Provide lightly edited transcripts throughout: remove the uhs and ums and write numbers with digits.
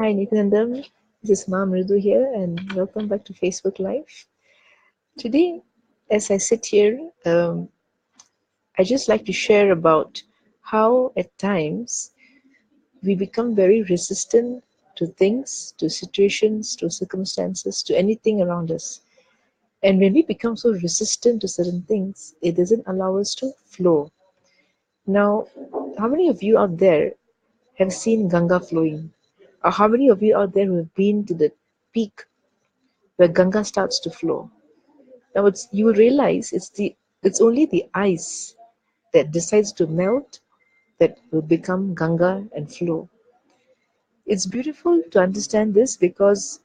Hi, Nityanandam. This is Ma Mridu here, and welcome back to Facebook Live. Today, as I sit here, I just like to share about how at times we become very resistant to things, to situations, to circumstances, to anything around us. And when we become so resistant to certain things, it doesn't allow us to flow. Now, how many of you out there have seen Ganga flowing? Or how many of you out there who have been to the peak where Ganga starts to flow? Now you will realize it's only the ice that decides to melt that will become Ganga and flow. It's beautiful to understand this because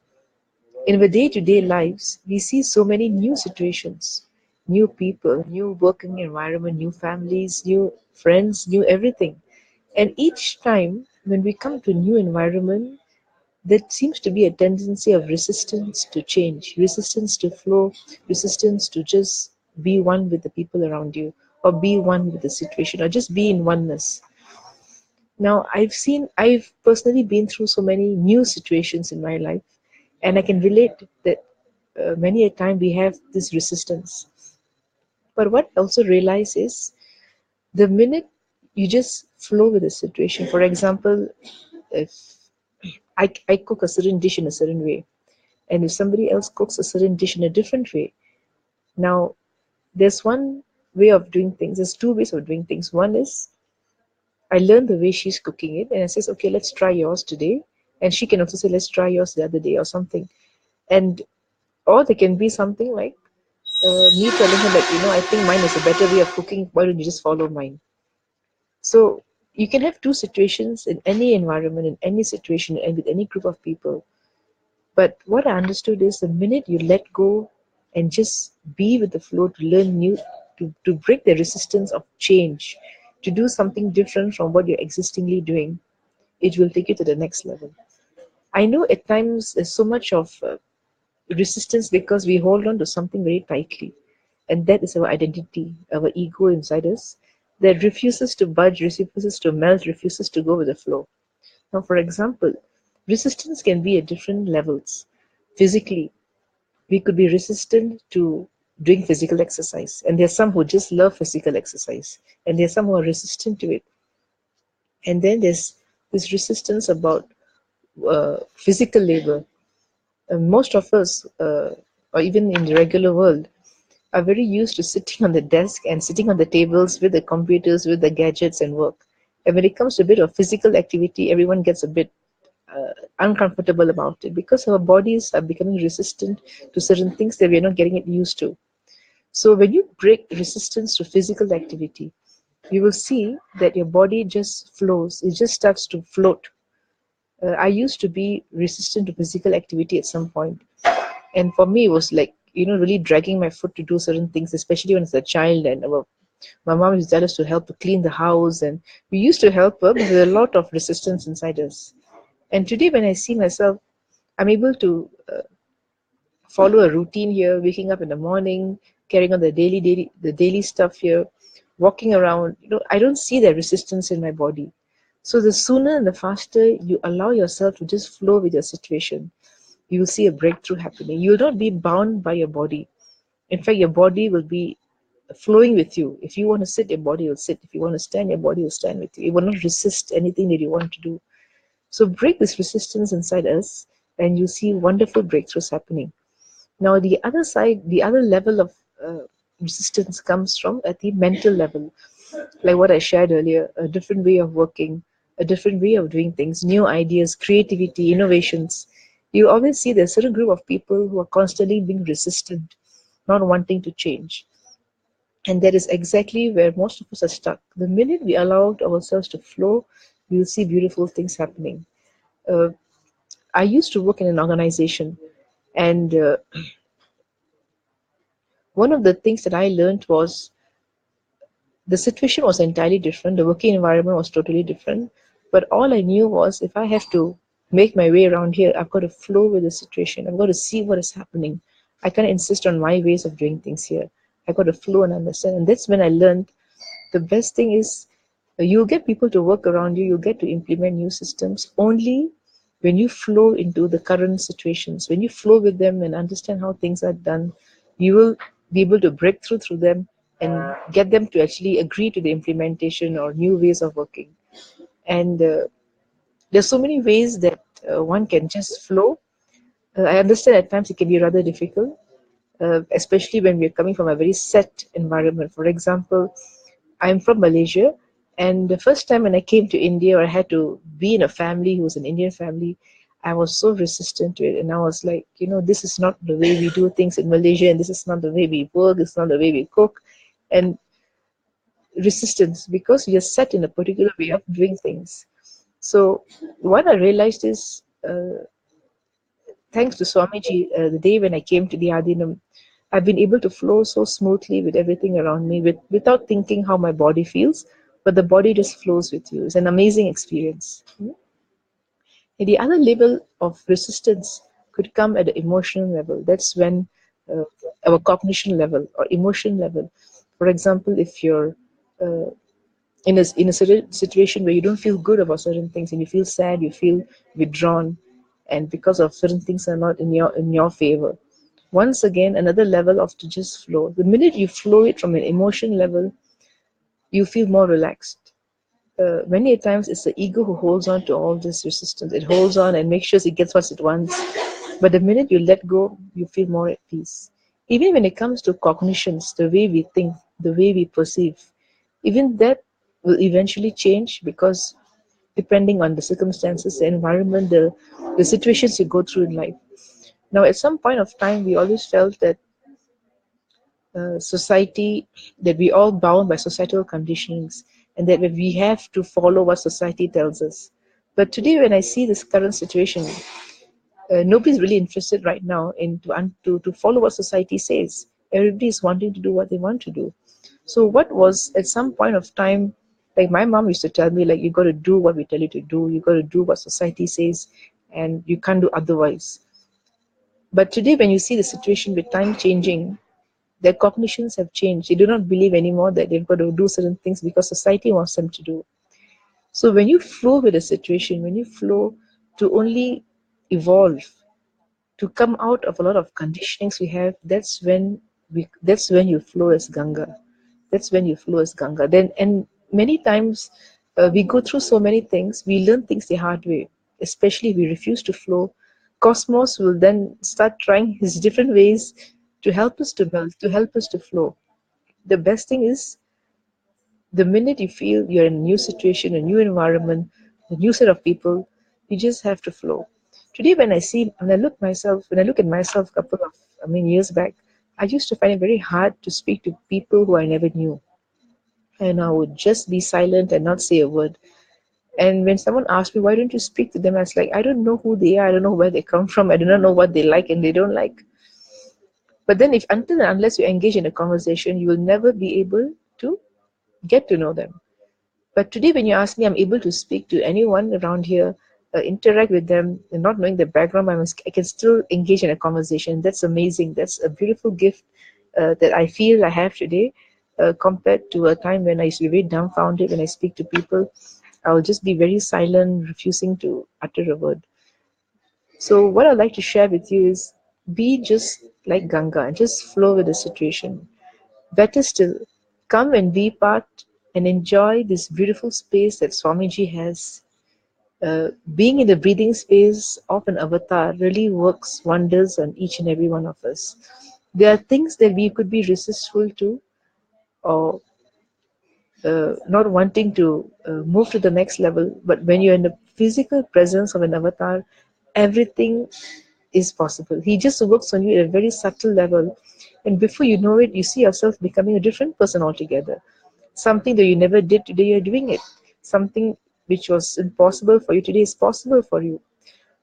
in our day-to-day lives we see so many new situations, new people, new working environment, new families, new friends, new everything. And each time when we come to a new environment, there seems to be a tendency of resistance to change, resistance to flow, resistance to just be one with the people around you, or be one with the situation, or just be in oneness. Now, I've personally been through so many new situations in my life, and I can relate that many a time we have this resistance. But what I also realize is the minute you just flow with the situation, for example, if I cook a certain dish in a certain way, and if somebody else cooks a certain dish in a different way, now there's one way of doing things. There's two ways of doing things. One is I learn the way she's cooking it, and I says, okay, let's try yours today, and she can also say, let's try yours the other day or something. And or there can be something like me telling her that I think mine is a better way of cooking. Why don't you just follow mine? So you can have two situations in any environment, in any situation, and with any group of people. But what I understood is the minute you let go and just be with the flow to learn new, to break the resistance of change, to do something different from what you're existingly doing, it will take you to the next level. I know at times there's so much of resistance because we hold on to something very tightly, and that is our identity, our ego inside us that refuses to budge, refuses to melt, refuses to go with the flow. Now, for example, resistance can be at different levels. Physically, we could be resistant to doing physical exercise, and there are some who just love physical exercise, and there are some who are resistant to it. And then there's this resistance about physical labor. Most of us, or even in the regular world, are very used to sitting on the desk and sitting on the tables with the computers, with the gadgets and work. And when it comes to a bit of physical activity, everyone gets a bit uncomfortable about it because our bodies are becoming resistant to certain things that we're not getting it used to. So when you break resistance to physical activity, you will see that your body just flows. It just starts to float. I used to be resistant to physical activity at some point, and for me, it was like really dragging my foot to do certain things, especially when it's a child. And my mom used to tell us to help to clean the house, and we used to help her, but there's a lot of resistance inside us. And today, when I see myself, I'm able to follow a routine here, waking up in the morning, carrying on the daily stuff here, walking around. I don't see that resistance in my body. So the sooner and the faster you allow yourself to just flow with your situation, you will see a breakthrough happening. You will not be bound by your body. In fact, your body will be flowing with you. If you want to sit, your body will sit. If you want to stand, your body will stand with you. It will not resist anything that you want to do. So break this resistance inside us, and you see wonderful breakthroughs happening. Now, the other side, the other level of resistance comes from at the mental level, like what I shared earlier, a different way of working, a different way of doing things, new ideas, creativity, innovations. You always see there's a certain group of people who are constantly being resistant, not wanting to change. And that is exactly where most of us are stuck. The minute we allow ourselves to flow, we will see beautiful things happening. Uh, I used to work in an organization, and one of the things that I learned was the situation was entirely different. The working environment was totally different. But all I knew was if I have to make my way around here, I've got to flow with the situation. I've got to see what is happening. I can't insist on my ways of doing things here. I've got to flow and understand. And that's when I learned the best thing is you'll get people to work around you, you'll get to implement new systems only when you flow into the current situations, when you flow with them and understand how things are done, you will be able to break through them and get them to actually agree to the implementation or new ways of working. And there's so many ways that one can just flow. I understand at times it can be rather difficult, especially when we're coming from a very set environment. For example, I'm from Malaysia, and the first time when I came to India, or I had to be in a family who was an Indian family, I was so resistant to it. And I was like, this is not the way we do things in Malaysia, and this is not the way we work, it's not the way we cook. And resistance because we are set in a particular way of doing things. So, what I realized is, thanks to Swamiji, the day when I came to the Adinam, I've been able to flow so smoothly with everything around me without thinking how my body feels, but the body just flows with you. It's an amazing experience. And the other level of resistance could come at the emotional level. That's when uh, our cognition level or emotion level. For example, if you're in a certain situation where you don't feel good about certain things and you feel sad, you feel withdrawn, and because of certain things are not in your favor. Once again, another level of to just flow. The minute you flow it from an emotion level, you feel more relaxed. Many times it's the ego who holds on to all this resistance. It holds on and makes sure it gets what it wants. But the minute you let go, you feel more at peace. Even when it comes to cognitions, the way we think, the way we perceive, even that will eventually change because depending on the circumstances, the environment, the situations you go through in life. Now, at some point of time, we always felt that society, that we all bound by societal conditionings, and that we have to follow what society tells us. But today, when I see this current situation, nobody's really interested right now in to follow what society says. Everybody is wanting to do what they want to do. So what was at some point of time, like my mom used to tell me, like you got to do what we tell you to do. You got to do what society says, and you can't do otherwise. But today, when you see the situation with time changing, their cognitions have changed. They do not believe anymore that they've got to do certain things because society wants them to do. So when you flow with a situation, when you flow to only evolve, to come out of a lot of conditionings we have, that's when you flow as Ganga. That's when you flow as Ganga. Then and many times we go through so many things, we learn things the hard way, especially if we refuse to flow. Cosmos will then start trying his different ways to help us to melt, to help us to flow. The best thing is the minute you feel you're in a new situation, a new environment, a new set of people, you just have to flow. Today, when I look at myself, a couple of, years back, I used to find it very hard to speak to people who I never knew, and I would just be silent and not say a word. And when someone asked me, "Why don't you speak to them?" I was like, "I don't know who they are. I don't know where they come from. I do not know what they like and they don't like." But then, if until and unless you engage in a conversation, you will never be able to get to know them. But today, when you ask me, I'm able to speak to anyone around here, interact with them, and not knowing their background, I can still engage in a conversation. That's amazing. That's a beautiful gift that I feel I have today, compared to a time when I used to be very dumbfounded when I speak to people. I'll just be very silent, refusing to utter a word. So, what I'd like to share with you is be just like Ganga and just flow with the situation. Better still, come and be part and enjoy this beautiful space that Swamiji has. Being in the breathing space of an avatar really works wonders on each and every one of us. There are things that we could be resistful to, or not wanting to move to the next level, but when you're in the physical presence of an avatar, everything is possible. He just works on you at a very subtle level, and before you know it, you see yourself becoming a different person altogether. Something that you never did today, you're doing it. Something which was impossible for you today is possible for you.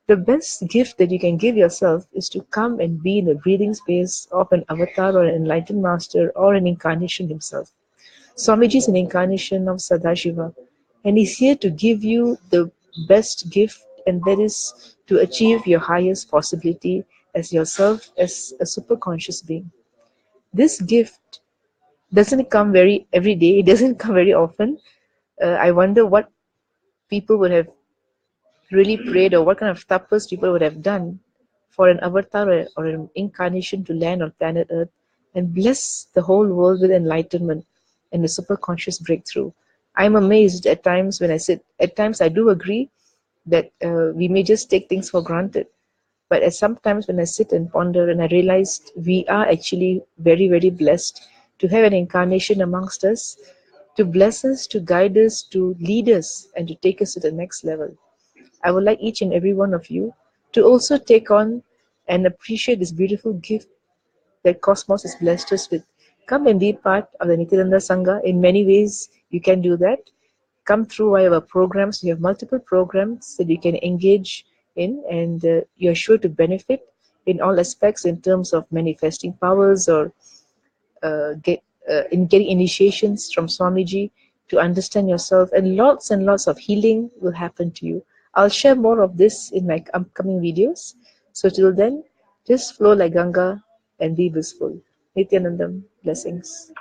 The best gift that you can give yourself is to come and be in the breathing space of an avatar or an enlightened master or an incarnation himself. Swamiji is an incarnation of Sadashiva, and he's here to give you the best gift, and that is to achieve your highest possibility as yourself, as a super conscious being. This gift doesn't come very every day, it doesn't come very often. I wonder what people would have really prayed, or what kind of tapas people would have done for an avatar or an incarnation to land on planet Earth and bless the whole world with enlightenment and a super conscious breakthrough. I'm amazed at times when I sit. At times, I do agree that we may just take things for granted. But at sometimes when I sit and ponder, and I realized we are actually very, very blessed to have an incarnation amongst us, to bless us, to guide us, to lead us, and to take us to the next level. I would like each and every one of you to also take on and appreciate this beautiful gift that Cosmos has blessed us with. Come and be part of the Nityananda Sangha. In many ways, you can do that. Come through our programs. We have multiple programs that you can engage in, and you're sure to benefit in all aspects in terms of manifesting powers or get in getting initiations from Swamiji to understand yourself, and lots of healing will happen to you. I'll share more of this in my upcoming videos. So till then, just flow like Ganga and be blissful. Nityanandam, blessings.